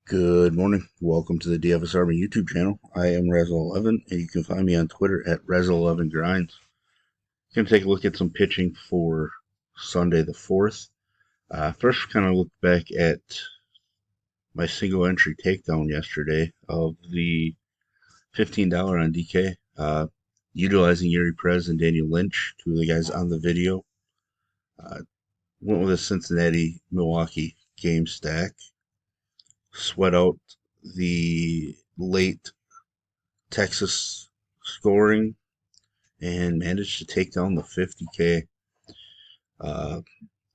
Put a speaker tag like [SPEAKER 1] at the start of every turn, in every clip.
[SPEAKER 1] Good morning. Welcome to the DFS Army YouTube channel. I am Razzle11, and you can find me on Twitter at Razzle11Grinds. Going to take a look at some pitching for Sunday the 4th. First, kind of look back at my single entry takedown yesterday of the $15 on DK, utilizing Yuri Perez and Daniel Lynch, two of the guys on the video. Went with a Cincinnati-Milwaukee game stack. Sweat out the late Texas scoring and managed to take down the 50K,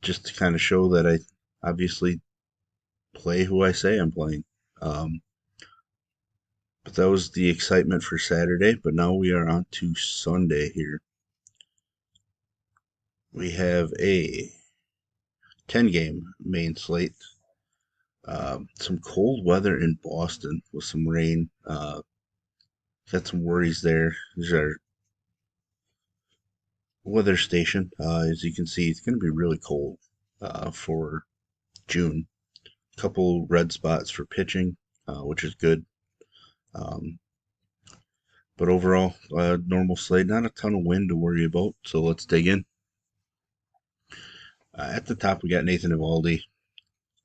[SPEAKER 1] just to kind of show that I obviously play who I say I'm playing. But that was the excitement for Saturday, but now we are on to Sunday here. We have a 10-game main slate. Some cold weather in Boston with some rain. Got some worries there. These are weather station. As you can see, it's going to be really cold for June. A couple red spots for pitching, which is good. But overall, normal slate. Not a ton of wind to worry about. So let's dig in. At the top, we got Nathan Eovaldi.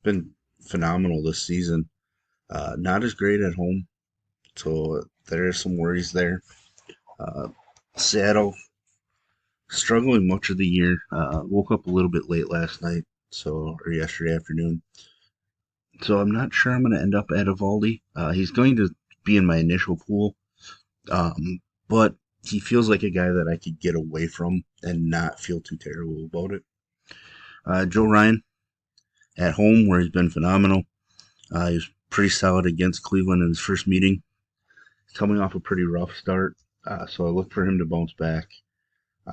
[SPEAKER 1] Been phenomenal this season. Not as great at home, so there are some worries there. Seattle struggling much of the year. Woke up a little bit late last night, or yesterday afternoon. So I'm not sure I'm going to end up at Eovaldi. He's going to be in my initial pool, but he feels like a guy that I could get away from and not feel too terrible about it. Joe Ryan at home, where he's been phenomenal. He was pretty solid against Cleveland in his first meeting, coming off a pretty rough start. So I look for him to bounce back.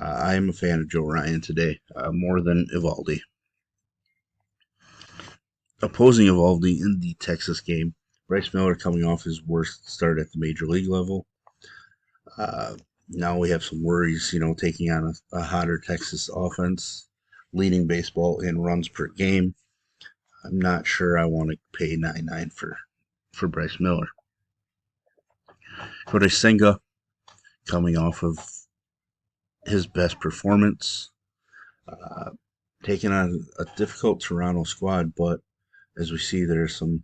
[SPEAKER 1] I am a fan of Joe Ryan today, more than Eovaldi. Opposing Eovaldi in the Texas game, Bryce Miller coming off his worst start at the major league level. Now we have some worries, taking on a hotter Texas offense, leading baseball in runs per game. I'm not sure I want to pay $9.9 for Bryce Miller. Kodai Senga coming off of his best performance, taking on a difficult Toronto squad, but as we see, there's some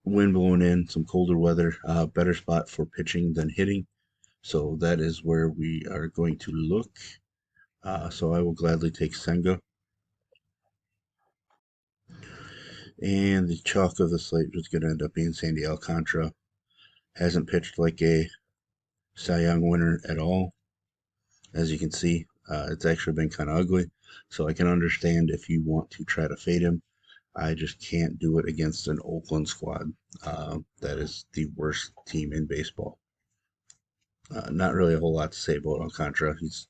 [SPEAKER 1] wind blowing in, some colder weather, better spot for pitching than hitting. So that is where we are going to look. So I will gladly take Senga. And the chalk of the slate was going to end up being Sandy Alcantara. Hasn't pitched like a Cy Young winner at all. As you can see, it's actually been kind of ugly. So I can understand if you want to try to fade him. I just can't do it against an Oakland squad. That is the worst team in baseball. Not really a whole lot to say about Alcantara. He's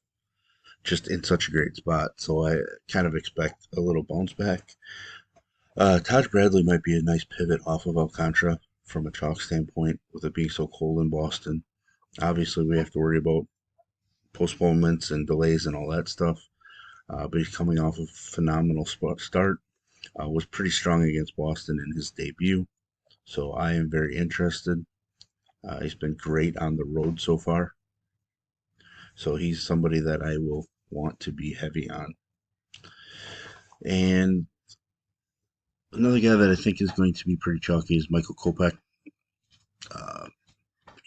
[SPEAKER 1] just in such a great spot. So I kind of expect a little bounce back. Taj Bradley might be a nice pivot off of Alcantara from a chalk standpoint, with it being so cold in Boston. Obviously, we have to worry about postponements and delays and all that stuff. But he's coming off a phenomenal start. Was pretty strong against Boston in his debut. So I am very interested. He's been great on the road so far. So he's somebody that I will want to be heavy on. And another guy that I think is going to be pretty chalky is Michael Kopech.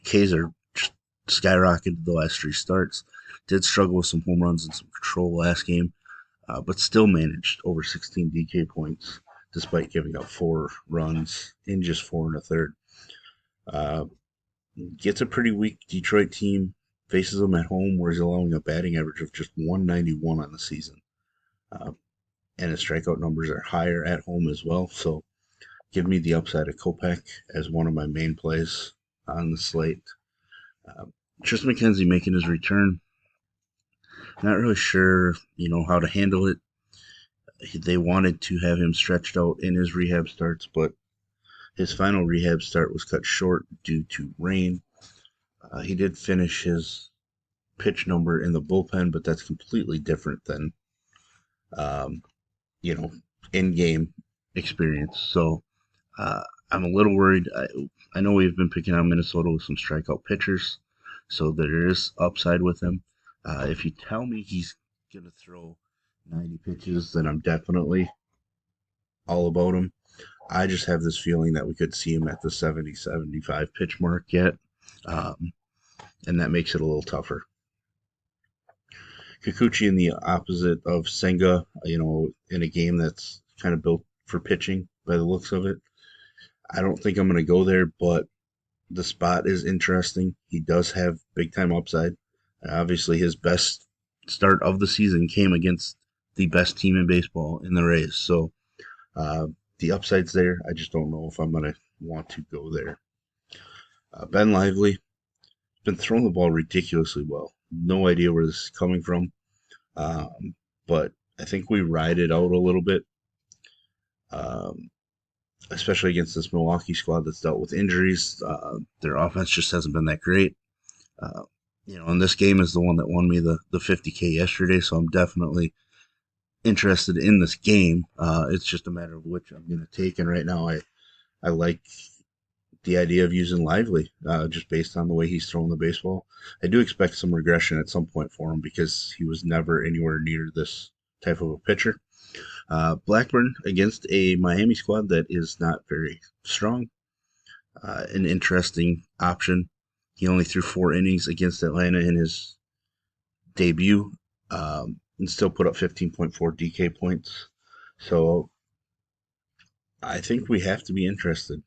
[SPEAKER 1] K's are skyrocketed the last three starts. Did struggle with some home runs and some control last game, but still managed over 16 DK points despite giving up 4 runs in just 4 and a third. Gets a pretty weak Detroit team, faces them at home, where he's allowing a batting average of just 191 on the season. And his strikeout numbers are higher at home as well. So give me the upside of Kopech as one of my main plays on the slate. Tristan McKenzie making his return. Not really sure, how to handle it. They wanted to have him stretched out in his rehab starts, but his final rehab start was cut short due to rain. He did finish his pitch number in the bullpen, but that's completely different than, in-game experience. So Uh, I'm a little worried. I know we've been picking on Minnesota with some strikeout pitchers, so there is upside with him. If you tell me he's going to throw 90 pitches, then I'm definitely all about him. I just have this feeling that we could see him at the 70, 75 pitch mark yet, um, and that makes it a little tougher. Kikuchi in the opposite of Senga, in a game that's kind of built for pitching by the looks of it. I don't think I'm going to go there, but the spot is interesting. He does have big time upside. Obviously, his best start of the season came against the best team in baseball in the Rays. So uh, the upside's there. I just don't know if I'm going to want to go there. Ben Lively been throwing the ball ridiculously well. No idea where this is coming from, but I think we ride it out a little bit, um, especially against this Milwaukee squad that's dealt with injuries. Their offense just hasn't been that great. Uh, and this game is the one that won me the 50K yesterday, so I'm definitely interested in this game. It's just a matter of which I'm going to take, and right now I like the idea of using Lively, just based on the way he's throwing the baseball. I do expect some regression at some point for him because he was never anywhere near this type of a pitcher. Blackburn against a Miami squad that is not very strong. An interesting option. He only threw 4 innings against Atlanta in his debut, and still put up 15.4 DK points. So I think we have to be interested.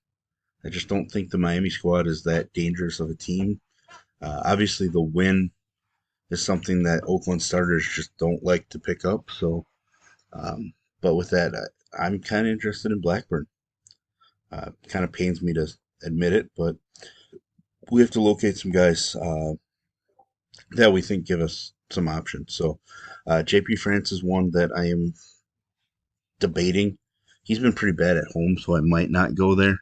[SPEAKER 1] I just don't think the Miami squad is that dangerous of a team. Obviously, the win is something that Oakland starters just don't like to pick up. So, but with that, I'm kind of interested in Blackburn. Kind of pains me to admit it, but we have to locate some guys that we think give us some options. So, JP France is one that I am debating. He's been pretty bad at home, so I might not go there.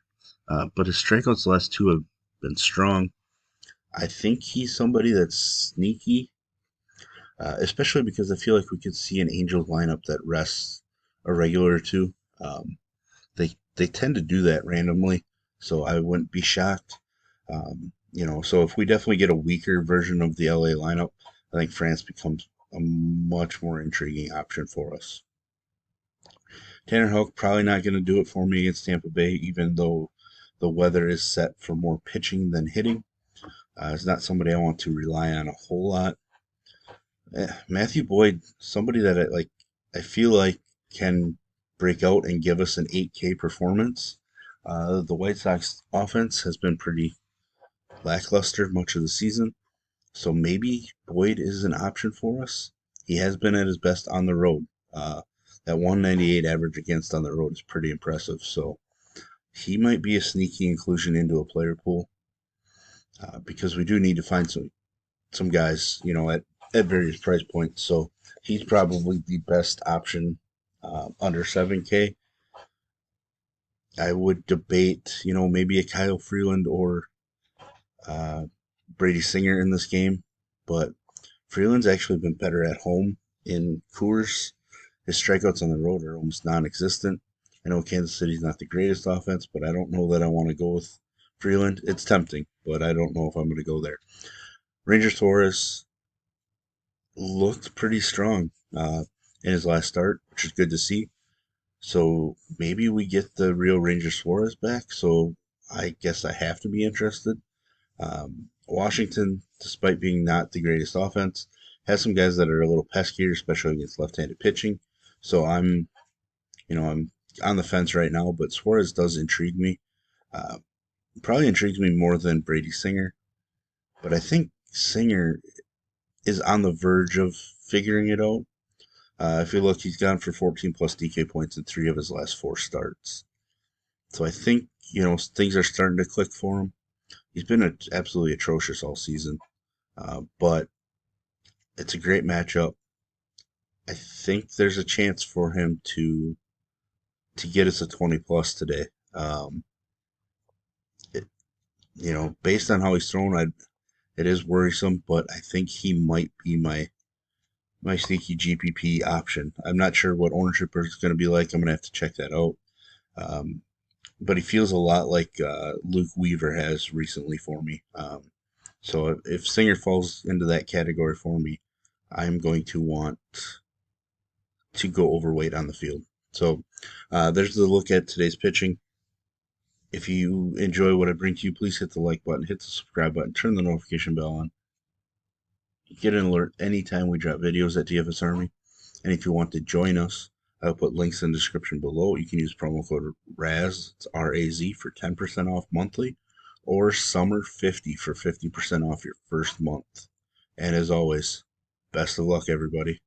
[SPEAKER 1] But his strikeouts the last two have been strong. I think he's somebody that's sneaky, especially because I feel like we could see an Angels lineup that rests a regular or two. They tend to do that randomly, so I wouldn't be shocked. So if we definitely get a weaker version of the LA lineup, I think France becomes a much more intriguing option for us. Tanner Houck probably not going to do it for me against Tampa Bay, even though the weather is set for more pitching than hitting. It's not somebody I want to rely on a whole lot. Matthew Boyd, somebody that I feel like can break out and give us an 8K performance. The White Sox offense has been pretty lackluster much of the season, so maybe Boyd is an option for us. He has been at his best on the road. That 198 average against on the road is pretty impressive, so he might be a sneaky inclusion into a player pool, because we do need to find some guys, at various price points. So he's probably the best option under 7K. I would debate, maybe a Kyle Freeland or Brady Singer in this game, but Freeland's actually been better at home in Coors. His strikeouts on the road are almost non-existent. I know Kansas City's not the greatest offense, but I don't know that I want to go with Freeland. It's tempting, but I don't know if I'm going to go there. Ranger Torres looked pretty strong in his last start, which is good to see. So maybe we get the real Ranger Suarez back. So I guess I have to be interested. Washington, despite being not the greatest offense, has some guys that are a little peskier, especially against left-handed pitching. So I'm on the fence right now, but Suarez does intrigue me. Uh, Probably intrigues me more than Brady Singer, but I think Singer is on the verge of figuring it out. If you look, he's gone for 14 plus DK points in 3 of his last 4 starts. So I think, things are starting to click for him. He's been absolutely atrocious all season, but it's a great matchup. I think there's a chance for him to get us a 20 plus today. It, based on how he's thrown, it is worrisome, but I think he might be my sneaky GPP option. I'm not sure what ownership is going to be like. I'm going to have to check that out. Um, but he feels a lot like Luke Weaver has recently for me. So if Singer falls into that category for me, I'm going to want to go overweight on the field. So there's the look at today's pitching. If you enjoy what I bring to you, please hit the like button, hit the subscribe button, turn the notification bell on. You get an alert anytime we drop videos at DFS Army. And if you want to join us, I'll put links in the description below. You can use promo code RAZ, it's RAZ, for 10% off monthly, or SUMMER50 for 50% off your first month. And as always, best of luck, everybody.